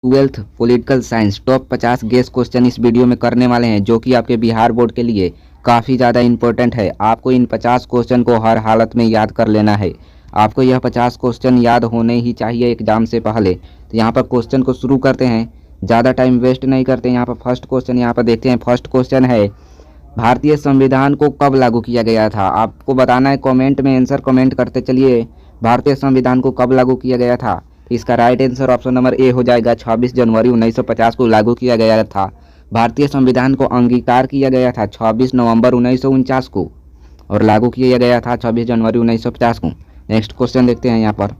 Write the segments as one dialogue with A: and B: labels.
A: Twelfth political science top 50 guess question इस video में करने वाले हैं, जो कि आपके बिहार बोर्ड के लिए काफ़ी ज़्यादा इंपॉर्टेंट है। आपको इन 50 क्वेश्चन को हर हालत में याद कर लेना है। आपको यह 50 क्वेश्चन याद होने ही चाहिए एग्जाम से पहले। तो यहाँ पर क्वेश्चन को शुरू करते हैं, ज़्यादा टाइम वेस्ट नहीं करते। यहाँ पर फर्स्ट क्वेश्चन यहाँ पर देखते हैं। फर्स्ट क्वेश्चन है, भारतीय संविधान को कब लागू किया गया था? आपको बताना है, कमेंट में आंसर कमेंट करते चलिए। भारतीय संविधान को कब लागू किया गया था? तो इसका right answer option number A हो जाएगा। 26 जनवरी 1950 को लागू किया गया था। भारतीय संविधान को अंगीकार किया गया था 26 नवंबर 1949 को और लागू किया गया था 26 जनवरी 1950 को। नेक्स्ट क्वेश्चन देखते हैं यहाँ पर।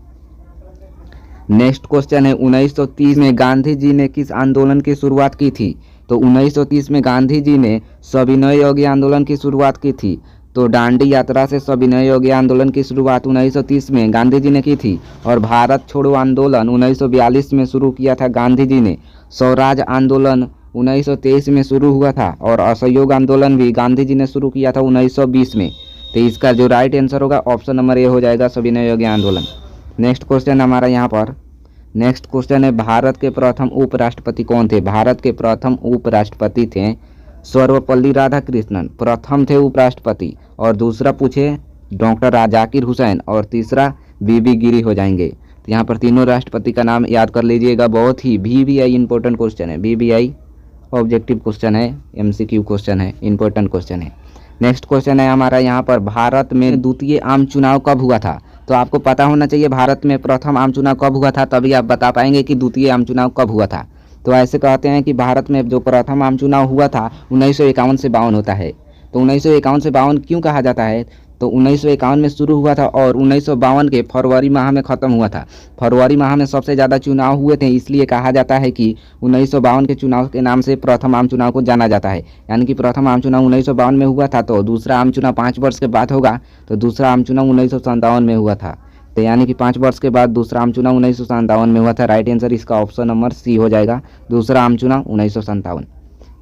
A: नेक्स्ट क्वेश्चन है, 1930 में गांधी जी ने किस आंदोलन की शुरुआत की थी? तो 1930 में गांधी जी ने सविनय अवज्ञा आंदोलन की शुरुआत की थी। तो दांडी यात्रा से सविनय अवज्ञा आंदोलन की शुरुआत 1930 में गांधी जी ने की थी। और भारत छोड़ो आंदोलन 1942 में शुरू किया था गांधी जी ने। स्वराज आंदोलन 1923 में शुरू हुआ था और असहयोग आंदोलन भी गांधी जी ने शुरू किया था 1920 में। तो इसका जो राइट आंसर होगा ऑप्शन नंबर ए हो जाएगा, सविनय अवज्ञा आंदोलन। नेक्स्ट क्वेश्चन हमारा यहाँ पर। नेक्स्ट क्वेश्चन है, भारत के प्रथम उपराष्ट्रपति कौन थे? भारत के प्रथम उपराष्ट्रपति थे सर्वपल्ली राधाकृष्णन, प्रथम थे उपराष्ट्रपति। और दूसरा पूछे डॉक्टर जाकिर हुसैन और तीसरा बीबी गिरी हो जाएंगे। तो यहाँ पर तीनों राष्ट्रपति का नाम याद कर लीजिएगा। बहुत ही VVI इंपॉर्टेंट क्वेश्चन है। VVI ऑब्जेक्टिव क्वेश्चन है, MCQ क्वेश्चन है, इंपॉर्टेंट क्वेश्चन है। नेक्स्ट क्वेश्चन है हमारा यहाँ पर, भारत में द्वितीय आम चुनाव कब हुआ था? तो आपको पता होना चाहिए भारत में प्रथम आम चुनाव कब हुआ था, तभी आप बता पाएंगे कि द्वितीय आम चुनाव कब हुआ था। तो ऐसे कहते हैं कि भारत में जो प्रथम आम चुनाव हुआ था 1951 से 52 होता है। तो 1951 से 52 क्यों कहा जाता है? तो 1951 में शुरू हुआ था और 1952 के फरवरी माह में ख़त्म हुआ था। फरवरी माह में सबसे ज़्यादा चुनाव हुए थे, इसलिए कहा जाता है कि 1952 के चुनाव के नाम से प्रथम आम चुनाव को जाना जाता है। यानी कि प्रथम आम चुनाव 1952 में हुआ था, तो दूसरा आम चुनाव 5 वर्ष के बाद होगा। तो दूसरा आम चुनाव 1957 में हुआ था। तो यानी कि 5 वर्ष के बाद दूसरा आम चुनाव 1957 में हुआ था। राइट आंसर इसका ऑप्शन नंबर सी हो जाएगा, दूसरा आम चुनाव 1957।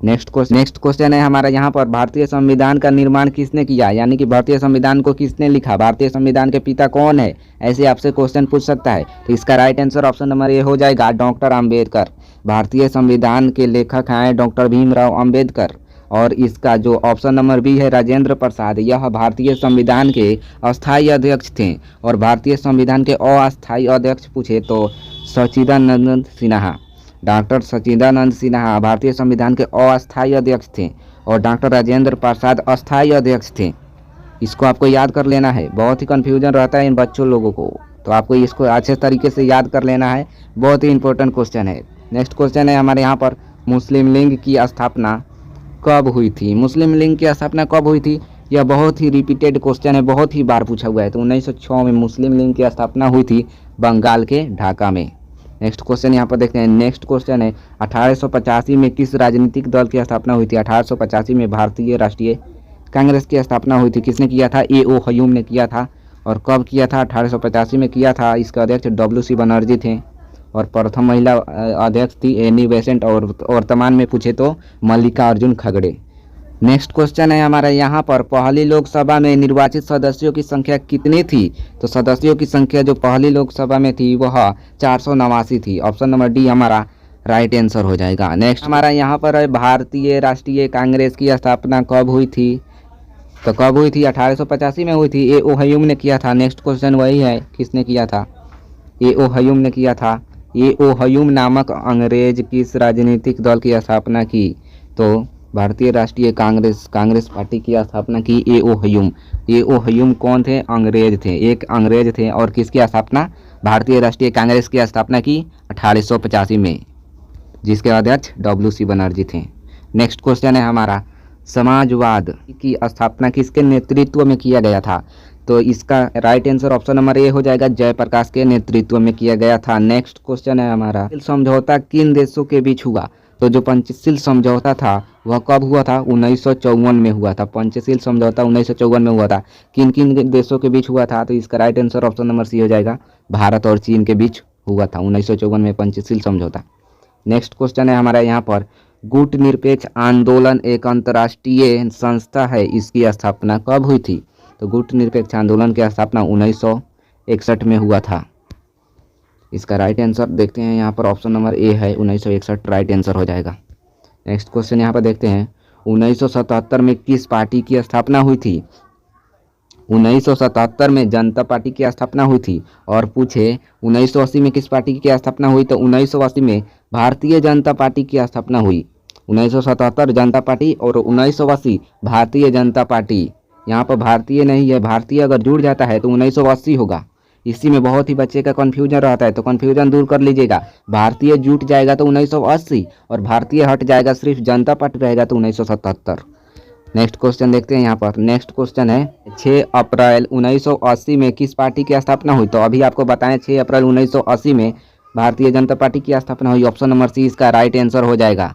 A: नेक्स्ट क्वेश्चन है हमारा यहाँ पर, भारतीय संविधान का निर्माण किसने किया? यानी कि भारतीय संविधान को किसने लिखा? भारतीय संविधान के पिता कौन है? ऐसे आपसे क्वेश्चन पूछ सकता है। तो इसका right answer option number A हो जाएगा, डॉक्टर अम्बेडकर। भारतीय संविधान के लेखक हैं डॉक्टर भीमराव अम्बेडकर। और इसका जो ऑप्शन नंबर बी है, राजेंद्र प्रसाद, यह भारतीय संविधान के अस्थायी अध्यक्ष थे। और भारतीय संविधान के अस्थायी अध्यक्ष पूछे तो सच्चिदानंद सिन्हा, डॉक्टर सच्चिदानंद सिन्हा भारतीय संविधान के अस्थायी अध्यक्ष थे। और डॉक्टर राजेंद्र प्रसाद अस्थायी अध्यक्ष थे। इसको आपको याद कर लेना है, बहुत ही कन्फ्यूजन रहता है इन बच्चों लोगों को, तो आपको इसको अच्छे तरीके से याद कर लेना है। बहुत ही इंपॉर्टेंट क्वेश्चन है। नेक्स्ट क्वेश्चन है हमारे यहाँ पर, मुस्लिम लीग की स्थापना कब हुई थी? मुस्लिम लीग की स्थापना कब हुई थी? यह बहुत ही रिपीटेड क्वेश्चन है, बहुत ही बार पूछा हुआ है। तो 1906 में मुस्लिम लीग की स्थापना हुई थी बंगाल के ढाका में। नेक्स्ट क्वेश्चन यहाँ पर देखते हैं। नेक्स्ट क्वेश्चन है, 1885 में किस राजनीतिक दल की स्थापना हुई थी? 1885 में भारतीय राष्ट्रीय कांग्रेस की स्थापना हुई थी। किसने किया था? A.O. हयूम ने किया था। और कब किया था? 1885 में किया था। इसके अध्यक्ष WC बनर्जी थे और प्रथम महिला अध्यक्ष थी एनी बेसेंट। और वर्तमान में पूछे तो मल्लिकार्जुन खड़गे। नेक्स्ट क्वेश्चन है हमारा यहाँ पर, पहली लोकसभा में निर्वाचित सदस्यों की संख्या कितनी थी? तो सदस्यों की संख्या जो पहली लोकसभा में थी वह 489 थी। ऑप्शन नंबर डी हमारा राइट आंसर हो जाएगा। नेक्स्ट हमारा यहाँ पर है, भारतीय राष्ट्रीय कांग्रेस की स्थापना कब हुई थी? तो कब हुई थी? 1885 में हुई थी। A.O. हयूम ने किया था। नेक्स्ट क्वेश्चन वही है, किसने किया था? A.O. हयूम ने किया था। A.O. हयूम नामक अंग्रेज किस राजनीतिक दल की स्थापना की? तो भारतीय राष्ट्रीय कांग्रेस पार्टी की स्थापना की A.O. हयूम। A.O. हयूम कौन थे? अंग्रेज थे, एक अंग्रेज थे। और किसकी स्थापना? भारतीय राष्ट्रीय कांग्रेस की स्थापना की 1885 में, जिसके अध्यक्ष WC बनर्जी थे। नेक्स्ट क्वेश्चन है हमारा, समाजवाद की स्थापना किसके नेतृत्व में किया गया था? तो इसका right answer option number A हो जाएगा, जयप्रकाश के नेतृत्व में किया गया था। नेक्स्ट क्वेश्चन है हमारा, समझौता किन देशों के बीच हुआ? तो जो पंचशील समझौता था वह कब हुआ था? 1954 में हुआ था। पंचशील समझौता 1954 में हुआ था। किन किन देशों के बीच हुआ था? तो इसका right answer option number C हो जाएगा, भारत और चीन के बीच हुआ था 1954 में पंचशील समझौता। नेक्स्ट क्वेश्चन है हमारा यहाँ पर, गुट निरपेक्ष आंदोलन एक अंतर्राष्ट्रीय संस्था है, इसकी स्थापना कब हुई थी? तो गुट निरपेक्ष आंदोलन की स्थापना 1961 में हुआ था। इसका राइट आंसर देखते हैं यहाँ पर ऑप्शन नंबर ए है 1961 राइट आंसर हो जाएगा। नेक्स्ट क्वेश्चन यहाँ पर देखते हैं 1977 में किस पार्टी की स्थापना हुई थी। 1977 में जनता पार्टी की स्थापना हुई थी। और पूछे 1980 में किस पार्टी की स्थापना हुई, तो 1980 में भारतीय जनता पार्टी की स्थापना हुई। 1977 जनता पार्टी और 1980 भारतीय जनता पार्टी। यहाँ पर भारतीय नहीं है, भारतीय अगर जुड़ जाता है तो 1980 होगा। इसी में बहुत ही बच्चे का कन्फ्यूजन रहता है, तो कन्फ्यूजन दूर कर लीजिएगा। भारतीय जुट जाएगा तो 1980 और भारतीय हट जाएगा, सिर्फ जनता पार्टी रहेगा तो 1977। नेक्स्ट क्वेश्चन देखते हैं यहाँ पर। नेक्स्ट क्वेश्चन है 6 अप्रैल 1980 में किस पार्टी की स्थापना हुई। तो अभी आपको बताएं 6 अप्रैल 1980 में भारतीय जनता पार्टी की स्थापना हुई। ऑप्शन नंबर सी इसका राइट आंसर हो जाएगा।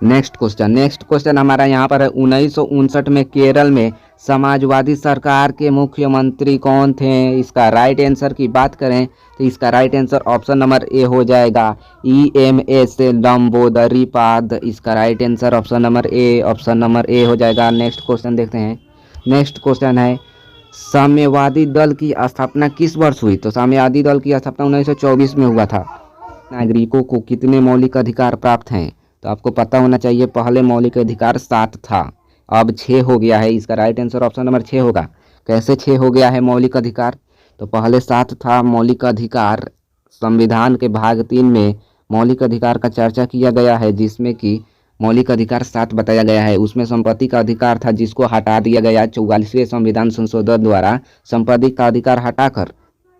A: नेक्स्ट क्वेश्चन हमारा यहाँ पर है 1959 में केरल में समाजवादी सरकार के मुख्यमंत्री कौन थे। इसका राइट आंसर की बात करें तो इसका right answer option number A हो जाएगा EMS लंबोदरीपाद। इसका right answer option number A हो जाएगा। नेक्स्ट क्वेश्चन देखते हैं। नेक्स्ट क्वेश्चन है साम्यवादी दल की स्थापना किस वर्ष हुई। तो साम्यवादी दल की स्थापना 1924 में हुआ था। नागरिकों को कितने मौलिक अधिकार प्राप्त हैं, तो आपको पता होना चाहिए पहले मौलिक अधिकार 7 था, अब 6 हो गया है। इसका राइट आंसर ऑप्शन नंबर 6 होगा। कैसे 6 हो गया है मौलिक अधिकार, तो पहले 7 था मौलिक अधिकार। संविधान के भाग 3 में मौलिक अधिकार का चर्चा किया गया है, जिसमें कि मौलिक अधिकार 7 बताया गया है। उसमें संपत्ति का अधिकार था, जिसको हटा दिया गया 44वें संविधान संशोधन द्वारा। संपत्ति का अधिकार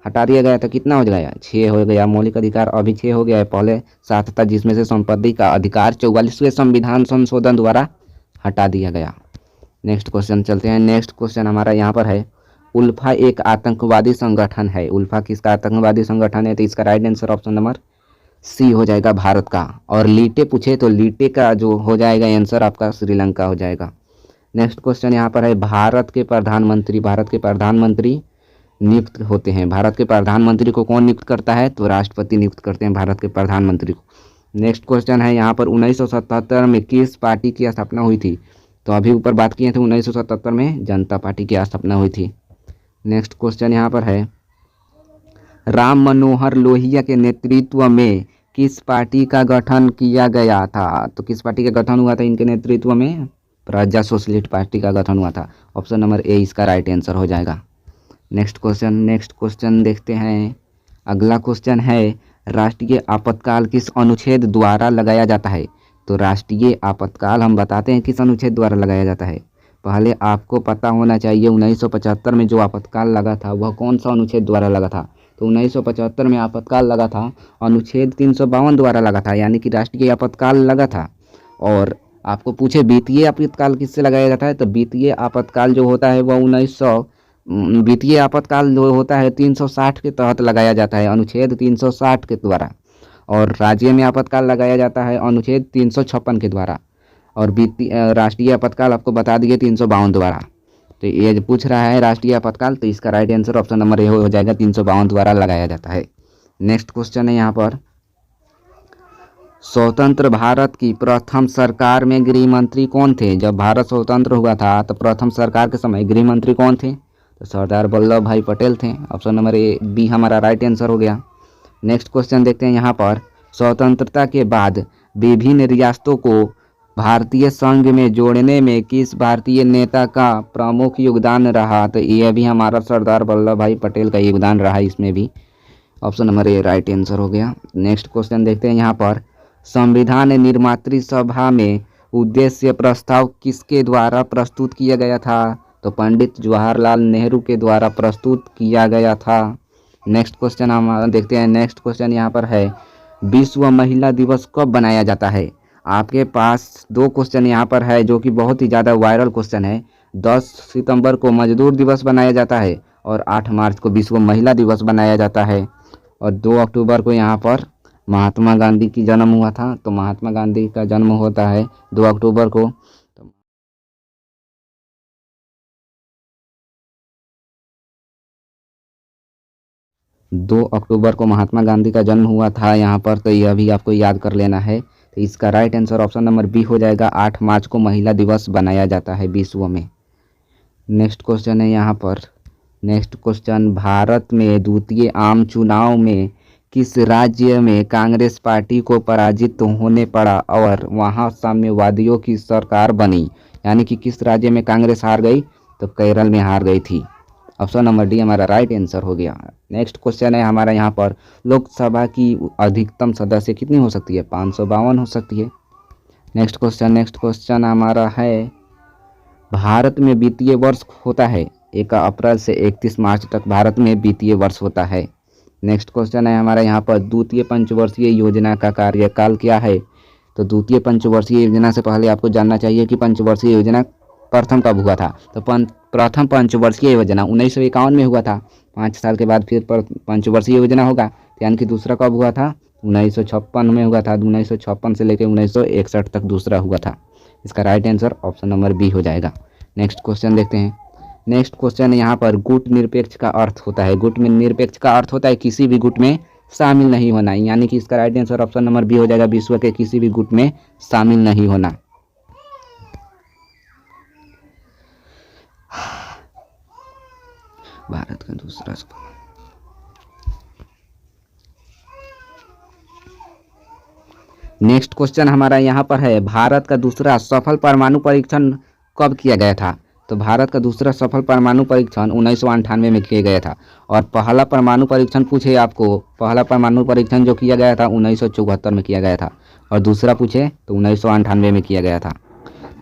A: हटा दिया गया, तो कितना हो गया 6 हो गया। मौलिक अधिकार अभी 6 हो गया है, पहले 7 था, जिसमें से संपत्ति का अधिकार 44वें संविधान संशोधन द्वारा हटा दिया गया। नेक्स्ट क्वेश्चन चलते हैं। नेक्स्ट क्वेश्चन हमारा यहाँ पर है उल्फा एक आतंकवादी संगठन है। उल्फा किसका आतंकवादी संगठन है, तो इसका right answer option number C हो जाएगा, भारत का। और लीटे पूछे तो लीटे का जो हो जाएगा आंसर आपका श्रीलंका हो जाएगा। नेक्स्ट क्वेश्चन यहाँ पर है भारत के प्रधानमंत्री नियुक्त होते हैं। भारत के प्रधानमंत्री को कौन नियुक्त करता है, तो राष्ट्रपति नियुक्त करते हैं भारत के प्रधानमंत्री को। नेक्स्ट क्वेश्चन है यहाँ पर 1977 में किस पार्टी की स्थापना हुई थी। तो अभी ऊपर बात किए थे 1977 में जनता पार्टी की स्थापना हुई थी। नेक्स्ट क्वेश्चन यहाँ पर है राम मनोहर लोहिया के नेतृत्व में किस पार्टी का गठन किया गया था। तो किस पार्टी का गठन हुआ था इनके नेतृत्व में, प्रजा सोशलिस्ट पार्टी का गठन हुआ था। ऑप्शन नंबर ए इसका राइट आंसर हो जाएगा। नेक्स्ट क्वेश्चन देखते हैं। अगला क्वेश्चन है राष्ट्रीय आपातकाल किस अनुच्छेद द्वारा लगाया जाता है। तो राष्ट्रीय आपातकाल हम बताते हैं किस अनुच्छेद द्वारा लगाया जाता है। पहले आपको पता होना चाहिए 1975 में जो आपातकाल लगा था वह कौन सा अनुच्छेद द्वारा लगा था। तो 1975 में आपातकाल लगा था अनुच्छेद 352 द्वारा लगा था, यानी कि राष्ट्रीय आपातकाल लगा था। और आपको पूछे वित्तीय आपातकाल किससे लगाया जाता है, तो वित्तीय आपातकाल जो होता है वह वित्तीय आपातकाल जो होता है 360 के तहत लगाया जाता है, अनुच्छेद 360 के द्वारा। और राज्य में आपातकाल लगाया जाता है अनुच्छेद 356 के द्वारा। और राष्ट्रीय आपातकाल आपको बता दिए 352 द्वारा। तो ये जो पूछ रहा है राष्ट्रीय आपातकाल, तो इसका right answer option number A हो जाएगा, 352 द्वारा लगाया जाता है। नेक्स्ट क्वेश्चन है यहाँ पर स्वतंत्र भारत की प्रथम सरकार में गृह मंत्री कौन थे। जब भारत स्वतंत्र हुआ था तो प्रथम सरकार के समय गृह मंत्री कौन थे, तो सरदार वल्लभ भाई पटेल थे। ऑप्शन नंबर ए बी हमारा राइट आंसर हो गया। नेक्स्ट क्वेश्चन देखते हैं यहाँ पर स्वतंत्रता के बाद विभिन्न रियासतों को भारतीय संघ में जोड़ने में किस भारतीय नेता का प्रमुख योगदान रहा। तो यह भी हमारा सरदार वल्लभ भाई पटेल का योगदान रहा इसमें भी। Option number A right answer हो गया। नेक्स्ट क्वेश्चन देखते हैं यहाँ पर संविधान निर्मात्री सभा में उद्देश्य प्रस्ताव किसके द्वारा प्रस्तुत किया गया था। तो पंडित जवाहरलाल नेहरू के द्वारा प्रस्तुत किया गया था। नेक्स्ट क्वेश्चन हम देखते हैं। नेक्स्ट क्वेश्चन यहाँ पर है विश्व महिला दिवस कब बनाया जाता है। आपके पास 2 क्वेश्चन यहाँ पर है जो कि बहुत ही ज़्यादा वायरल क्वेश्चन है। 10 सितंबर को मजदूर दिवस बनाया जाता है और 8 मार्च को विश्व महिला दिवस बनाया जाता है। और 2 अक्टूबर को यहाँ पर महात्मा गांधी की जन्म हुआ था, तो महात्मा गांधी का जन्म होता है 2 अक्टूबर को। 2 अक्टूबर को महात्मा गांधी का जन्म हुआ था यहाँ पर, तो यह भी आपको याद कर लेना है। तो इसका right answer option number B हो जाएगा। 8 मार्च को महिला दिवस बनाया जाता है विश्व में। नेक्स्ट क्वेश्चन है यहाँ पर नेक्स्ट क्वेश्चन, भारत में द्वितीय आम चुनाव में किस राज्य में कांग्रेस पार्टी को पराजित होने पड़ा और वहां साम्यवादियों की सरकार बनी? यानी कि किस राज्य में कांग्रेस हार गई? तो केरल में हार गई थी। ऑप्शन नंबर डी हमारा राइट आंसर हो गया। नेक्स्ट क्वेश्चन है हमारा यहाँ पर, लोकसभा की अधिकतम सदस्य कितनी हो सकती है? 552 हो सकती है। नेक्स्ट क्वेश्चन हमारा है, भारत में वित्तीय वर्ष होता है 1 अप्रैल से 31 मार्च तक भारत में वित्तीय वर्ष होता है। नेक्स्ट क्वेश्चन है हमारा यहाँ पर, द्वितीय पंचवर्षीय योजना का कार्यकाल क्या है? तो द्वितीय पंचवर्षीय योजना से पहले आपको जानना चाहिए कि पंचवर्षीय योजना प्रथम कब हुआ था। तो प्रथम पंचवर्षीय योजना 1951 में हुआ था। 5 साल के बाद फिर पंचवर्षीय योजना होगा, यानी कि दूसरा कब हुआ था? 1956 में हुआ था। 1956 से लेकर 1961 तक दूसरा हुआ था। इसका right answer option number B हो जाएगा। नेक्स्ट क्वेश्चन देखते हैं। नेक्स्ट क्वेश्चन यहाँ पर, गुट निरपेक्ष का अर्थ होता है, गुट में निरपेक्ष का अर्थ होता है किसी भी गुट में शामिल नहीं होना, यानी कि इसका right answer option number B हो जाएगा, विश्व के किसी भी गुट में शामिल नहीं होना। भारत का दूसरा नेक्स्ट क्वेश्चन हमारा यहाँ पर है, भारत का दूसरा सफल परमाणु परीक्षण कब किया गया था? तो भारत का दूसरा सफल परमाणु परीक्षण 1998 में किया गया था। और पहला परमाणु परीक्षण पूछे आपको, पहला परमाणु परीक्षण जो किया गया था 1974 में किया गया था, और दूसरा पूछे तो 1998 में किया गया था।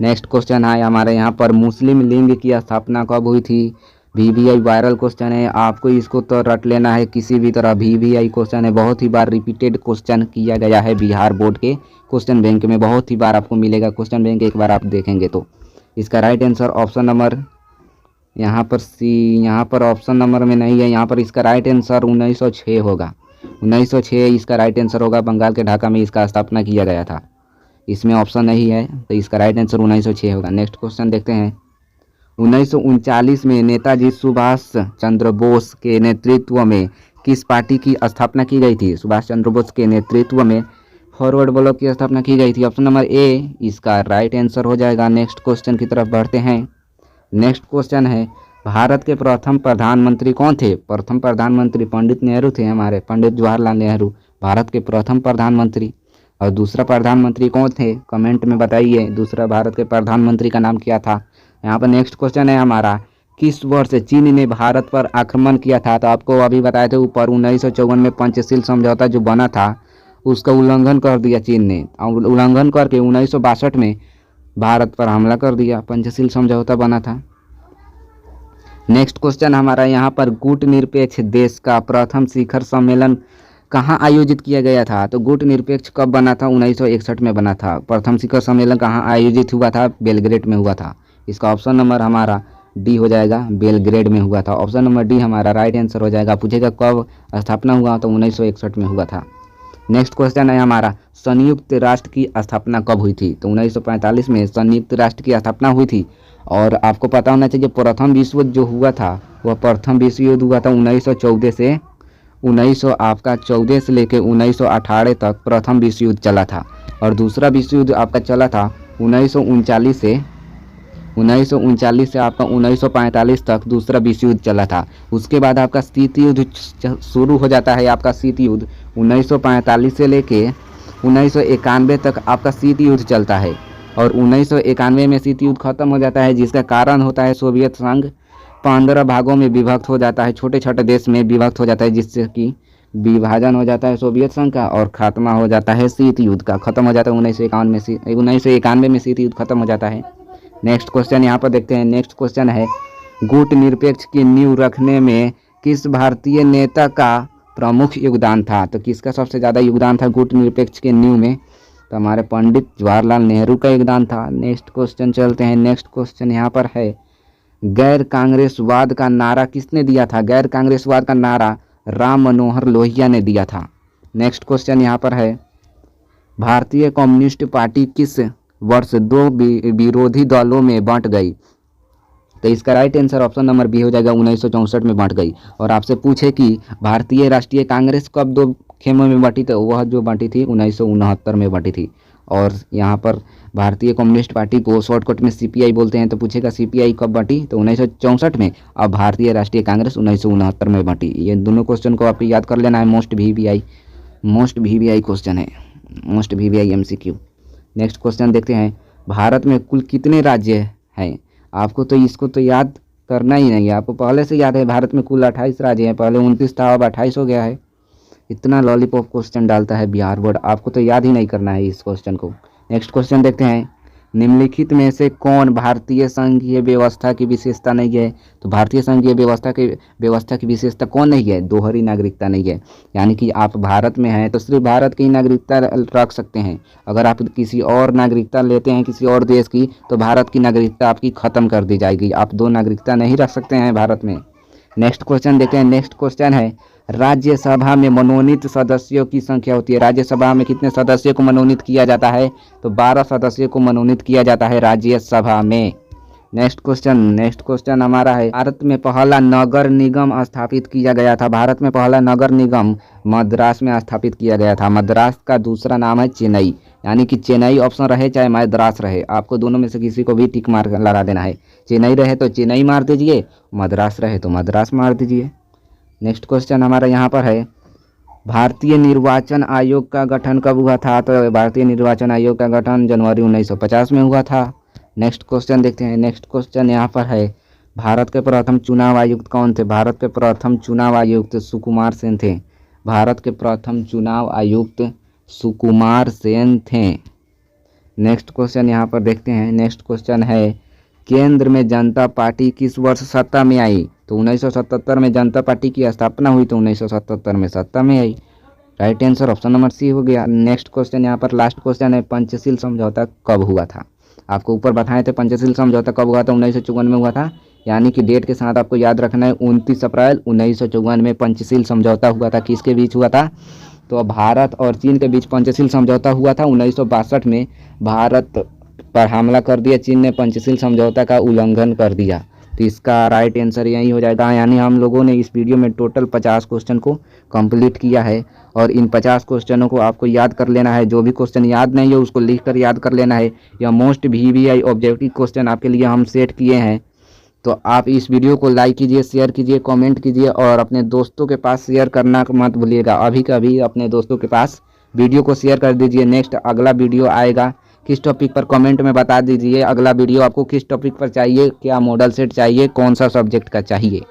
A: नेक्स्ट क्वेश्चन है हमारे यहाँ पर, मुस्लिम लीग की स्थापना कब हुई थी? VVI वायरल क्वेश्चन है, आपको इसको तो रट लेना है किसी भी तरह। VVI क्वेश्चन है, बहुत ही बार रिपीटेड क्वेश्चन किया गया है बिहार बोर्ड के क्वेश्चन बैंक में, बहुत ही बार आपको मिलेगा क्वेश्चन बैंक, एक बार आप देखेंगे तो। इसका राइट आंसर ऑप्शन नंबर यहाँ पर सी, यहाँ पर ऑप्शन नंबर में नहीं है, यहाँ पर इसका राइट आंसर 1906 होगा। 1906 इसका राइट आंसर होगा। बंगाल के ढाका में इसका स्थापना किया गया था, इसमें ऑप्शन नहीं है, तो इसका राइट आंसर 1906 होगा। नेक्स्ट क्वेश्चन देखते हैं। 1939 में नेताजी सुभाष चंद्र बोस के नेतृत्व में किस पार्टी की स्थापना की गई थी? सुभाष चंद्र बोस के नेतृत्व में फॉरवर्ड ब्लॉक की स्थापना की गई थी। ऑप्शन नंबर ए इसका राइट आंसर हो जाएगा। नेक्स्ट क्वेश्चन की तरफ बढ़ते हैं। नेक्स्ट क्वेश्चन है, भारत के प्रथम प्रधानमंत्री कौन थे? प्रथम प्रधानमंत्री पंडित नेहरू थे, हमारे पंडित जवाहरलाल नेहरू भारत के प्रथम प्रधानमंत्री। और दूसरा प्रधानमंत्री कौन थे? कमेंट में बताइए, दूसरा भारत के प्रधानमंत्री का नाम क्या था। यहाँ पर नेक्स्ट क्वेश्चन है हमारा, किस वर्ष चीन ने भारत पर आक्रमण किया था? तो आपको अभी बताए थे ऊपर, 1954 में पंचशील समझौता जो बना था उसका उल्लंघन कर दिया चीन ने, और उल्लंघन करके 1962 में भारत पर हमला कर दिया। पंचशील समझौता बना था। नेक्स्ट क्वेश्चन हमारा यहाँ पर, गुट निरपेक्ष देश का प्रथम शिखर सम्मेलन कहाँ आयोजित किया गया था? तो गुट निरपेक्ष कब बना था? 1961 में बना था। प्रथम शिखर सम्मेलन कहाँ आयोजित हुआ था? बेलग्रेड में हुआ था। इसका ऑप्शन नंबर हमारा डी हो जाएगा, बेलग्रेड में हुआ था। ऑप्शन नंबर डी हमारा राइट आंसर हो जाएगा। पूछेगा कब स्थापना हुआ? तो 1961 में हुआ था। नेक्स्ट क्वेश्चन है हमारा, संयुक्त राष्ट्र की स्थापना कब हुई थी? तो 1945 में संयुक्त राष्ट्र की स्थापना हुई थी। और आपको पता होना चाहिए प्रथम विश्व युद्ध जो हुआ था वह प्रथम विश्व युद्ध हुआ था 1914 से 1914 से लेकर 1918 तक प्रथम विश्व युद्ध चला था। और दूसरा विश्व युद्ध आपका चला था 1939 से आपका 1945 तक दूसरा विश्व युद्ध चला था। उसके बाद आपका शीत युद्ध शुरू हो जाता है। आपका शीत युद्ध 1945 से लेके 1991 तक आपका शीत युद्ध चलता है, और 1991 में शीत युद्ध खत्म हो जाता है, जिसका कारण होता है सोवियत संघ 15 भागों में विभक्त हो जाता है, छोटे छोटे देश में विभक्त हो जाता है, जिससे कि विभाजन हो जाता है सोवियत संघ का और खात्मा हो जाता है शीत युद्ध का। खत्म हो जाता है 1991 में शीत युद्ध खत्म हो जाता है। नेक्स्ट क्वेश्चन यहाँ पर देखते हैं। नेक्स्ट क्वेश्चन है, गुट निरपेक्ष की नींव रखने में किस भारतीय नेता का प्रमुख योगदान था? तो किसका सबसे ज़्यादा योगदान था गुट निरपेक्ष के नींव में? तो हमारे पंडित जवाहरलाल नेहरू का योगदान था। नेक्स्ट क्वेश्चन चलते हैं। नेक्स्ट क्वेश्चन यहाँ पर है, गैर कांग्रेसवाद का नारा किसने दिया था? गैर कांग्रेसवाद का नारा राम मनोहर लोहिया ने दिया था। नेक्स्ट क्वेश्चन यहाँ पर है, भारतीय कम्युनिस्ट पार्टी किस वर्ष 2 विरोधी दलों में बांट गई? तो इसका right answer option number B हो जाएगा, 1964 में बांट गई। और आपसे पूछे कि भारतीय राष्ट्रीय कांग्रेस कब 2 खेमों में बांटी? तो वह जो बांटी थी 1969 में बांटी थी। और यहाँ पर भारतीय कम्युनिस्ट पार्टी को शॉर्टकट में सीपीआई बोलते हैं। तो पूछेगा सीपीआई कब बंटी, तो 1964 में। अब भारतीय राष्ट्रीय कांग्रेस 1969 में बंटी। ये दोनों क्वेश्चन को आपको याद कर लेना है। मोस्ट वीवीआई क्वेश्चन है, most VVI MCQ. Next question देखते हैं, भारत में कुल कितने राज्य हैं? आपको तो इसको तो याद करना ही नहीं है, आपको पहले से याद है। भारत में कुल 28 राज्य हैं, पहले 29 था, अब 28 हो गया है। इतना लॉलीपॉप क्वेश्चन डालता है बिहार बोर्ड, आपको तो याद ही नहीं करना है इस क्वेश्चन को। नेक्स्ट क्वेश्चन देखते हैं, निम्नलिखित में से कौन भारतीय संघीय व्यवस्था की विशेषता नहीं है? तो भारतीय संघीय व्यवस्था की विशेषता कौन नहीं है? दोहरी नागरिकता नहीं है। यानी कि आप भारत में हैं तो सिर्फ भारत की नागरिकता रख सकते हैं। अगर आप किसी और नागरिकता लेते हैं किसी और देश की, तो भारत की नागरिकता आपकी ख़त्म कर दी जाएगी। आप 2 नागरिकता नहीं रख सकते हैं भारत में। नेक्स्ट क्वेश्चन देखते हैं। नेक्स्ट क्वेश्चन है, राज्यसभा में मनोनीत सदस्यों की संख्या होती है। राज्यसभा में कितने सदस्यों को मनोनीत किया जाता है? तो 12 सदस्यों को मनोनीत किया जाता है राज्यसभा में। नेक्स्ट क्वेश्चन हमारा है, भारत में पहला नगर निगम स्थापित किया गया था। भारत में पहला नगर निगम मद्रास में स्थापित किया गया था। मद्रास का दूसरा नाम है चेन्नई। यानी कि चेन्नई ऑप्शन रहे चाहे मद्रास रहे, आपको दोनों में से किसी को भी टिक मार लगा देना है। चेन्नई रहे तो चेन्नई मार दीजिए, मद्रास रहे तो मद्रास मार दीजिए। नेक्स्ट क्वेश्चन हमारा यहाँ पर है, भारतीय निर्वाचन आयोग का गठन कब हुआ था? तो भारतीय निर्वाचन आयोग का गठन जनवरी 1950 में हुआ था। नेक्स्ट क्वेश्चन देखते हैं। नेक्स्ट क्वेश्चन यहाँ पर है, भारत के प्रथम चुनाव आयुक्त कौन थे? भारत के प्रथम चुनाव आयुक्त सुकुमार सेन थे। भारत के प्रथम चुनाव आयुक्त सुकुमार सेन थे। नेक्स्ट क्वेश्चन यहाँ पर देखते हैं। नेक्स्ट क्वेश्चन है, केंद्र में जनता पार्टी किस वर्ष सत्ता में आई? तो 1977 में जनता पार्टी की स्थापना हुई, तो 1977 में सत्ता में आई। Right answer option number C हो गया। नेक्स्ट क्वेश्चन यहाँ पर लास्ट क्वेश्चन है, पंचशील समझौता कब हुआ था? आपको ऊपर बताए थे पंचशील समझौता कब हुआ था, 1954 में हुआ था। यानी कि डेट के साथ आपको याद रखना है, 29 अप्रैल 1954 में पंचशील समझौता हुआ था। किसके बीच हुआ था? तो भारत और चीन के बीच पंचशील समझौता हुआ था। 1962 में भारत पर हमला कर दिया चीन ने, पंचशील समझौता का उल्लंघन कर दिया। तो इसका राइट आंसर यही हो जाएगा। यानी हम लोगों ने इस वीडियो में टोटल 50 क्वेश्चन को कंप्लीट किया है और इन 50 क्वेश्चनों को आपको याद कर लेना है। जो भी क्वेश्चन याद नहीं है उसको लिख कर याद कर लेना है। यह मोस्ट वीवीआई ऑब्जेक्टिव क्वेश्चन आपके लिए हम सेट किए हैं। तो आप इस वीडियो को लाइक कीजिए, शेयर कीजिए, कमेंट कीजिए और अपने दोस्तों के पास शेयर करना मत भूलिएगा। अभी का अभी अपने दोस्तों के पास वीडियो को शेयर कर दीजिए। नेक्स्ट अगला वीडियो आएगा किस टॉपिक पर, कमेंट में बता दीजिए। अगला वीडियो आपको किस टॉपिक पर चाहिए, क्या मॉडल सेट चाहिए, कौन सा सब्जेक्ट का चाहिए।